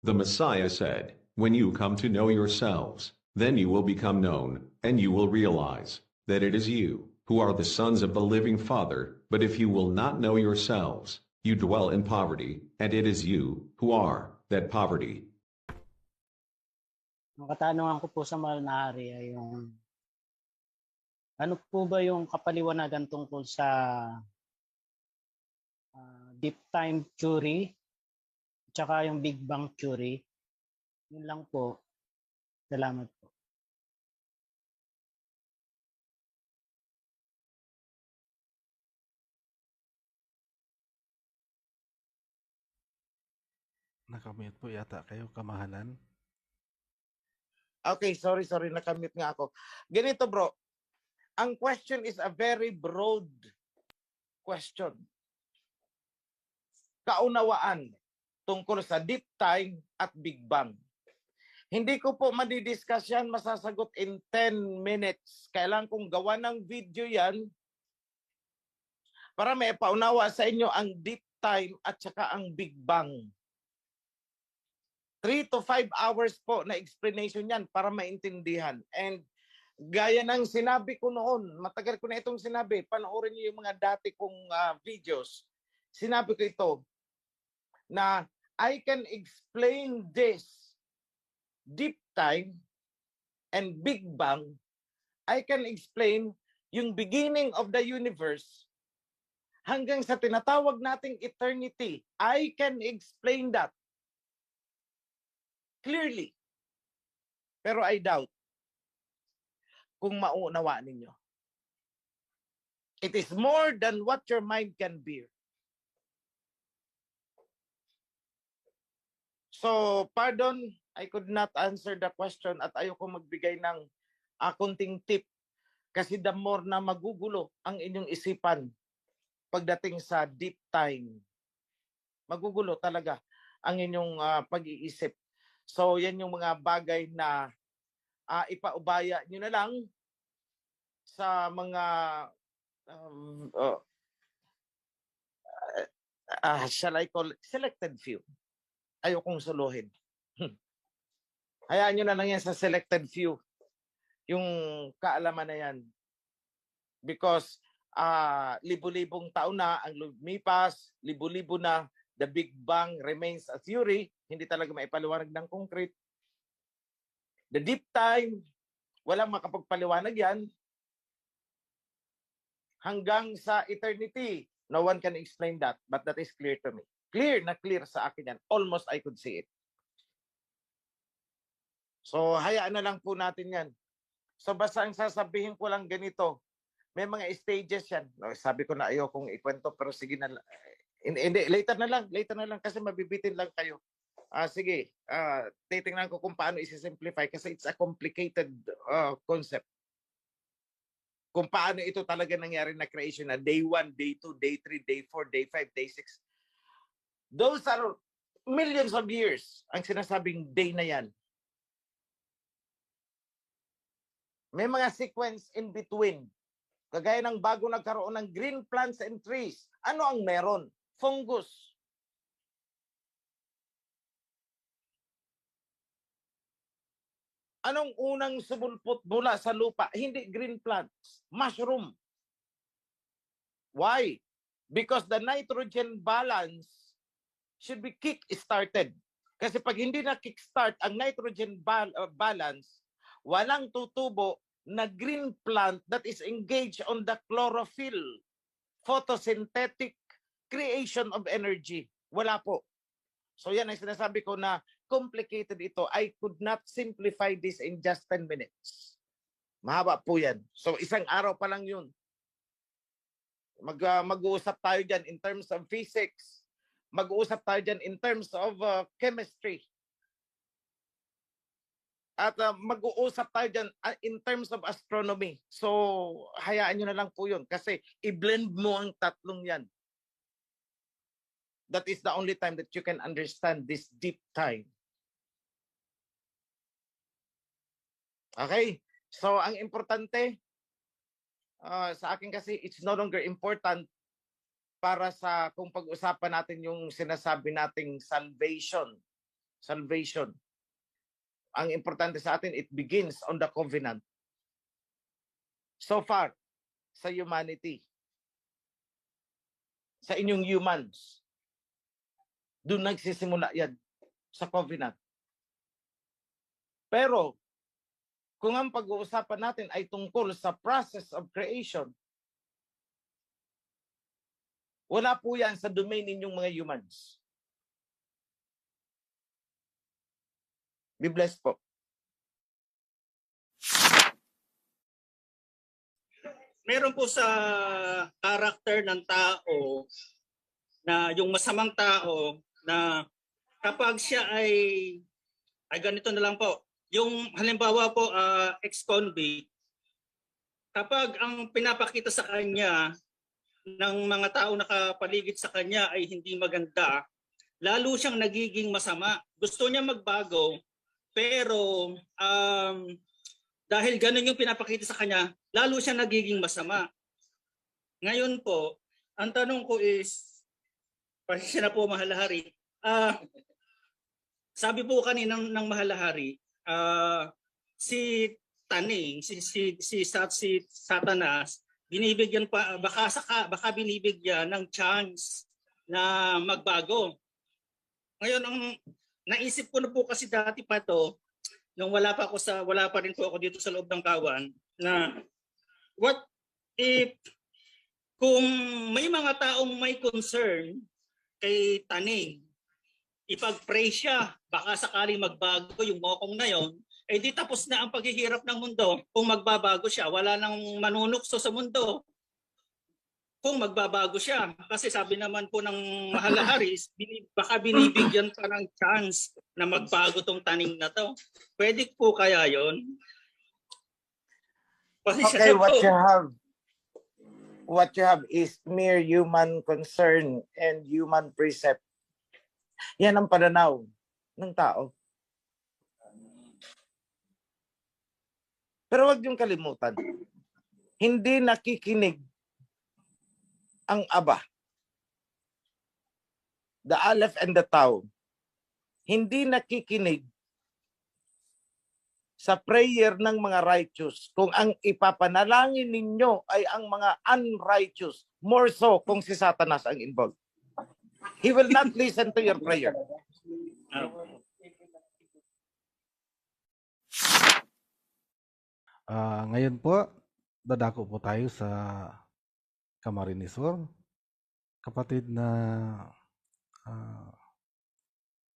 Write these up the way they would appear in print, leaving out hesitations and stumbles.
The Messiah said, "When you come to know yourselves, then you will become known, and you will realize that it is you who are the sons of the living Father. But if you will not know yourselves, you dwell in poverty, and it is you who are that poverty." Ang katanungan ko po sa mahal na hari ay yung ano po ba yung kapaliwanagan tungkol sa deep time theory at saka yung Big Bang theory? Yun lang po. Salamat po. Nakamute po yata kayo, kamahalan. Okay, sorry, nakamute nga ako. Ganito bro, ang question is a very broad question. Kaunawaan tungkol sa deep time at Big Bang. Hindi ko po madidiscuss yan, masasagot in 10 minutes. Kailangan kong gawa ng video yan para may paunawa sa inyo ang deep time at saka ang Big Bang. 3 to 5 hours po na explanation yan para maintindihan. And gaya ng sinabi ko noon, matagal ko na itong sinabi, panoorin niyo yung mga dati kong videos. Sinabi ko ito, na I can explain this deep time and Big Bang. I can explain yung beginning of the universe hanggang sa tinatawag nating eternity. I can explain that clearly. Pero I doubt kung mauunawaan ninyo. It is more than what your mind can bear. So, pardon, I could not answer the question at ayoko magbigay ng kunting tip kasi the more na magugulo ang inyong isipan pagdating sa deep time. Magugulo talaga ang inyong pag-iisip. So, yan yung mga bagay na ipaubaya nyo na lang sa mga shall I call selected few. Ayokong suluhin. Hayaan nyo na lang yan sa selected few. Yung kaalaman na yan. Because libo-libong taon na ang lumipas, libo-libo na the Big Bang remains a theory, hindi talaga maipaliwanag ng concrete. The deep time, walang makapagpaliwanag yan. Hanggang sa eternity, no one can explain that, but that is clear to me. Clear na clear sa akin yan. Almost I could see it. So, hayaan na lang po natin yan. So, basta ang sasabihin ko lang ganito, may mga stages yan. Sabi ko na ayokong ikwento, pero sige na lang. Hindi, later na lang kasi mabibitin lang kayo. Sige, titingnan ko kung paano isi-simplify kasi it's a complicated concept. Kung paano ito talaga nangyari na creation na day 1, day 2, day 3, day 4, day 5, day 6. Those are millions of years ang sinasabing day na yan. May mga sequence in between. Kagaya ng bago nagkaroon ng green plants and trees. Ano ang meron? Fungus. Anong unang sumulpot mula sa lupa? Hindi green plants. Mushroom. Why? Because the nitrogen balance should be kick-started. Kasi pag hindi na kick-start ang nitrogen balance, walang tutubo na green plant that is engaged on the chlorophyll, photosynthetic creation of energy. Wala po. So yan ang sinasabi ko na complicated ito. I could not simplify this in just 10 minutes. Mahaba po yan. So isang araw pa lang yun. Mag-uusap tayo dyan in terms of physics. Mag-uusap tayo dyan in terms of chemistry. At mag-uusap tayo dyan in terms of astronomy. So, hayaan nyo na lang po yun. Kasi i-blend mo ang tatlong yan. That is the only time that you can understand this deep time. Okay? So, ang importante, sa akin kasi, it's no longer important para sa kung pag-usapan natin yung sinasabi nating salvation. salvation. Ang importante sa atin, it begins on the covenant. So far, sa humanity, sa inyong humans, doon nagsisimula yan sa covenant. Pero, kung ang pag-uusapan natin ay tungkol sa process of creation, wala po yan sa domain ninyong mga humans. Be blessed po. Meron po sa character ng tao na yung masamang tao na kapag siya ay ganito na lang po. Yung halimbawa po ex-convict, kapag ang pinapakita sa kanya ng mga tao nakapaligid sa kanya ay hindi maganda, lalo siyang nagiging masama. Gusto niya magbago, pero dahil ganun yung pinapakita sa kanya, lalo siya nagiging masama. Ngayon po, ang tanong ko is, pasensya na po Mahal Hari, sabi po kanina ng Mahal Hari, si Taning, si Satanas, binibigyan pa, baka binibigyan ng chance na magbago. Ngayon, ang naisip ko na po kasi dati pa to, nung wala pa rin po ako dito sa loob ng kawan, na what if kung may mga taong may concern kay Taning, ipag-pray siya, baka sakaling magbago yung mokong na yon, eh di tapos na ang paghihirap ng mundo kung magbabago siya. Wala nang manunukso sa mundo kung magbabago siya. Kasi sabi naman po ng Mahal na Hari, baka binibigyan pa ng chance na magbago tong Taning na to. Pwede po kaya yon? Okay, what you have is mere human concern and human precept. Yan ang pananaw ng tao. Pero wag niyong kalimutan, hindi nakikinig ang Aba, the Aleph and the Tau, hindi nakikinig sa prayer ng mga righteous kung ang ipapanalangin ninyo ay ang mga unrighteous, more so kung si Satanas ang involved. He will not listen to your prayer. Ngayon po, dadako po tayo sa Camarines Sur. Kapatid na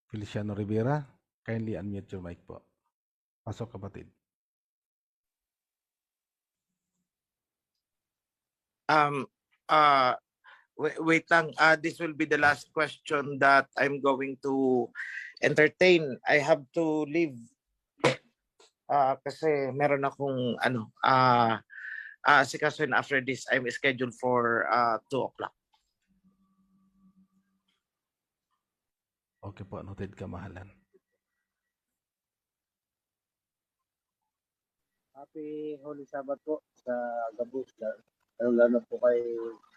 Feliciano Rivera, kindly unmute your mic po. Pasok kapatid. Wait lang. This will be the last question that I'm going to entertain. I have to leave kasi meron akong sikasuhin after this. I'm scheduled for 2 o'clock. Okay po, noted kamahalan. Happy Holy Sabbath po sa Gabus, lalo po kay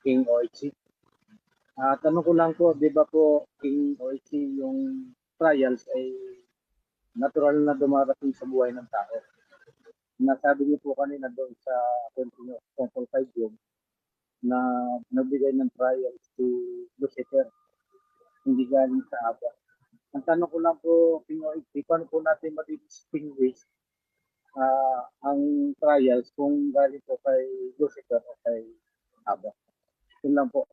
King Oichi. Tanong ko lang po, di ba po King Oichi, yung trials ay natural na dumarating sa buhay ng tao. Nasabi niyo po kanina doon sa Tungkol 5 yung na nagbigay ng trials to Lucifer, hindi galing sa Aba. Ang tanong ko lang po, King Oichi, paano po natin ma-distinguish ang trials kung galing po kay Lucifer o kay Aba? Yun lang po.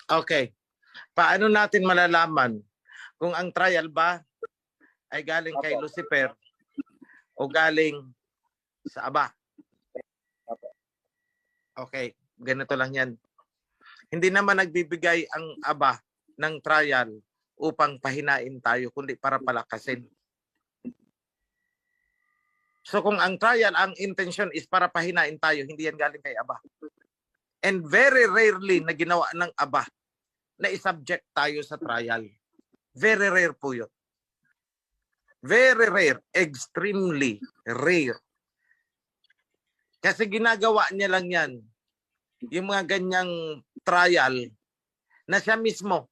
Okay. Paano natin malalaman kung ang trial ba ay galing kay Lucifer o galing sa Aba? Okay, ganito lang yan. Hindi naman nagbibigay ang Aba ng trial upang pahinain tayo, kundi para palakasin. So kung ang trial, ang intention is para pahinain tayo, hindi yan galing kay Aba. And very rarely na ginawa ng Aba na isubject tayo sa trial. Very rare po yun. Very rare. Extremely rare. Kasi ginagawa niya lang yan. Yung mga ganyang trial na siya mismo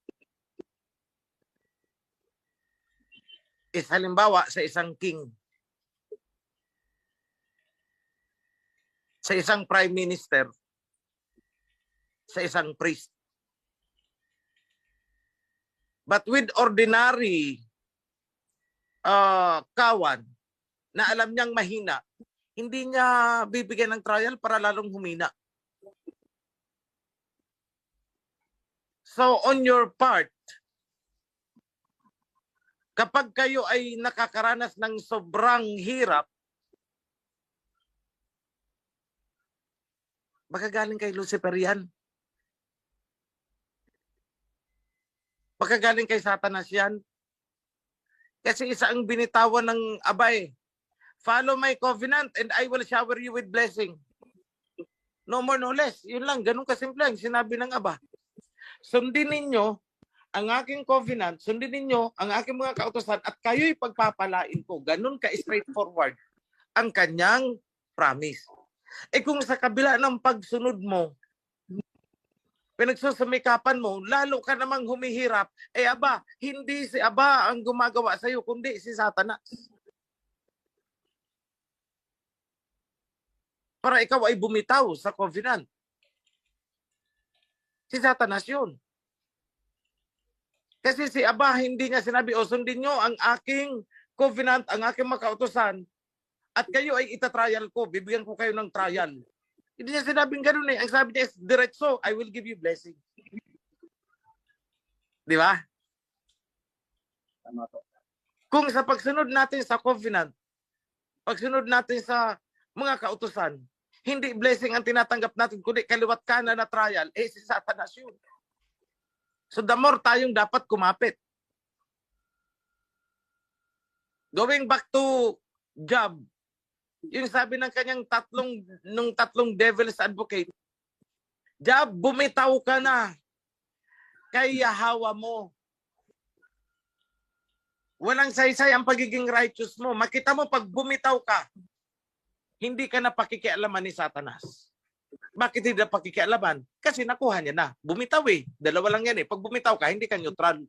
is halimbawa sa isang king, sa isang prime minister, sa isang priest. But with ordinary kawan na alam niyang mahina, hindi niya bibigyan ng trial para lalong humina. So on your part, kapag kayo ay nakakaranas ng sobrang hirap, baka galing kay Lucifer yan. Baka galing kay Satanas yan. Kasi isa ang binitawan ng abay. Follow my covenant and I will shower you with blessing. No more, no less. Yun lang, ganun kasimple ang sinabi ng aba. Sundin ninyo ang aking covenant, sundin ninyo ang aking mga kautusan at kayo'y pagpapalain ko. Ganun ka-straightforward ang kanyang promise. Eh kung sa kabila ng pagsunod mo, pinagsusumikapan mo, lalo ka namang humihirap, eh aba, hindi si aba ang gumagawa sa iyo, kundi si Satanas. Para ikaw ay bumitaw sa covenant. Si Satanas yun. Kasi si aba, hindi niya sinabi, o sundin nyo ang aking covenant, ang aking makautusan, at kayo ay itatrial ko, bibigyan ko kayo ng trial. Hindi niya sinabing gano'n eh. Ang sabi niya is, diretso, I will give you blessing. Di ba? Tama po. Kung sa pagsunod natin sa covenant, pagsunod natin sa mga kautusan, hindi blessing ang tinatanggap natin, kundi kaliwat kanan na trial, eh si Satanas yun. So the more tayong dapat kumapit. Going back to Job, yung sabi ng kanyang tatlong devil's advocate, Job, bumitaw ka na kay Yahweh mo. Walang saysay ang pagiging righteous mo. Makita mo pag bumitaw ka, hindi ka na pakikialaman ni Satanas. Bakit hindi na pakikialaman? Kasi nakuha niya na. Bumitaw eh. Dalawa lang yan eh. Pag bumitaw ka, hindi ka neutral.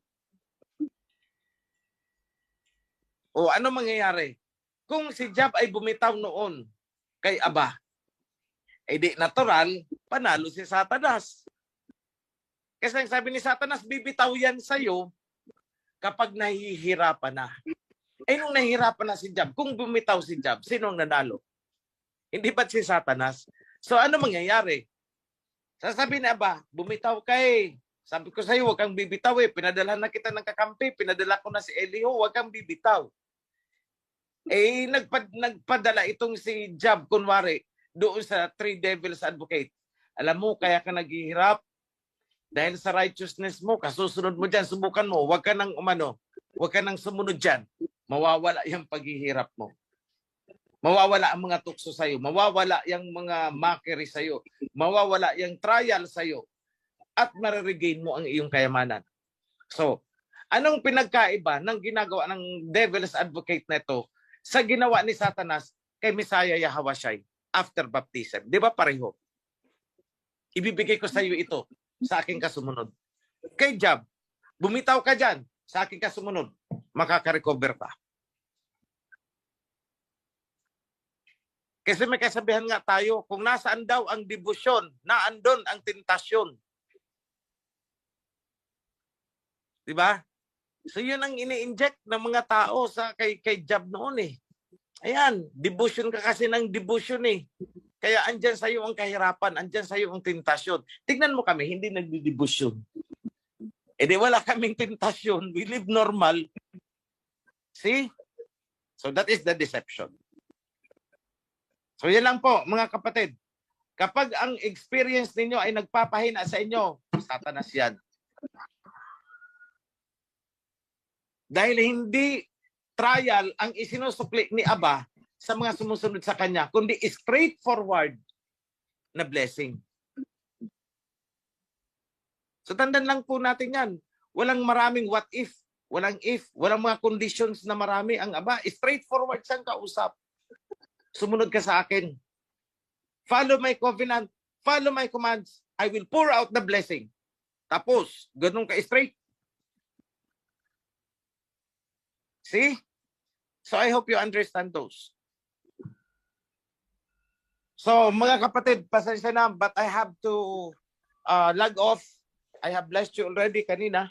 O ano mangyayari? Kung si Job ay bumitaw noon kay aba, eh di natural, panalo si Satanas. Kasi ang sabi ni Satanas, bibitaw yan sa'yo kapag nahihirapan na. Eh nung nahihirapan na si Job, kung bumitaw si Job, sino ang nanalo? Hindi ba't si Satanas? So ano mangyayari? Sasabihin na ba, bumitaw ka eh. Sabi ko sa'yo, huwag kang bibitaw eh. Pinadala na kita ng kakampi. Pinadala ko na si Elihu, huwag kang bibitaw. Eh, nagpadala itong si Job, kunwari, doon sa three devils advocate. Alam mo, kaya ka naghihirap dahil sa righteousness mo, kasusunod mo dyan, subukan mo, huwag ka nang huwag ka nang sumunod dyan. Mawawala yung paghihirap mo. Mawawala ang mga tukso sa'yo. Mawawala yung mga mockery sa'yo. Mawawala yung trial sa'yo. At mariregain mo ang iyong kayamanan. So, anong pinagkaiba ng ginagawa ng devil's advocate na ito sa ginawa ni Satanas kay Messiah Yahweh after baptism? Di ba pareho? Ibibigay ko sa iyo ito sa aking kasumunod. Kay Job, bumitaw ka dyan sa aking kasumunod, makaka-recover ka. Kasi may kasabihan nga tayo, kung nasaan daw ang debosyon, naandon ang tentasyon. Di ba? So yun ang ini-inject ng mga tao sa kay Job noon eh. Ayan, devotion ka kasi ng devotion eh. Kaya andyan sa iyo ang kahirapan, andyan sa iyo ang tentasyon. Tignan mo kami, hindi nagdi-devotion. Eh di wala kaming tentasyon, we live normal. See? So that is the deception. So yan lang po mga kapatid. Kapag ang experience ninyo ay nagpapahina sa inyo, Satanas yan. Dahil hindi trial ang isinusukli ni Aba sa mga sumusunod sa kanya, kundi straightforward na blessing. So tandaan lang po natin yan. Walang maraming what if, walang mga conditions na marami ang Aba. Straightforward siyang kausap. Sumunod ka sa akin. Follow my covenant, follow my commands. I will pour out the blessing. Tapos, ganun ka-straight. See? So I hope you understand those. So mga kapatid, pasensya na, but I have to log off. I have blessed you already kanina.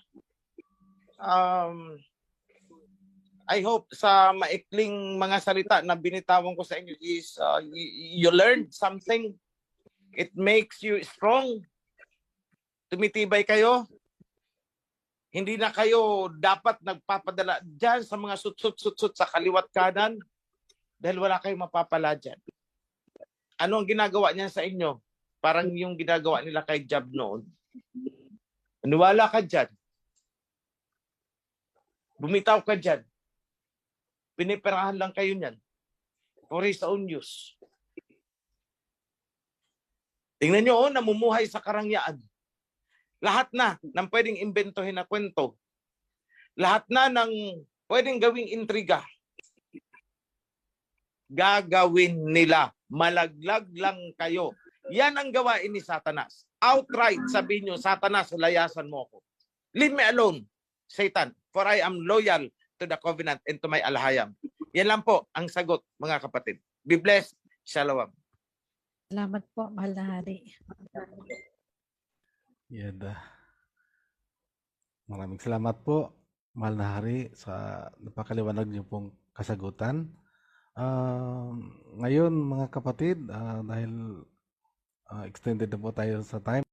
I hope sa maikling mga salita na binitawan ko sa inyo is you learned something. It makes you strong. Tumitibay kayo. Hindi na kayo dapat nagpapadala dyan sa mga sut-sut sa kaliwat kanan dahil wala kayong mapapala dyan. Ano ang ginagawa niya sa inyo? Parang yung ginagawa nila kay Job noon. Maniwala ka dyan. Bumitaw ka dyan. Piniperahan lang kayo niyan. For his own use. Tingnan nyo, namumuhay sa karangyaan. Lahat na ng pwedeng imbentohin na kwento. Lahat na ng pwedeng gawing intriga. Gagawin nila. Malaglag lang kayo. Yan ang gawain ni Satanas. Outright sabihin nyo, Satanas, layasan mo ako. Leave me alone, Satan, for I am loyal to the covenant and to my alhayam. Yan lang po ang sagot, mga kapatid. Be blessed. Shalom. Salamat po, mahal na hari. Yan. Maraming salamat po, mahal na hari, sa napakaliwanag niyo pong kasagutan. Ngayon, mga kapatid, dahil extended na po tayo sa time,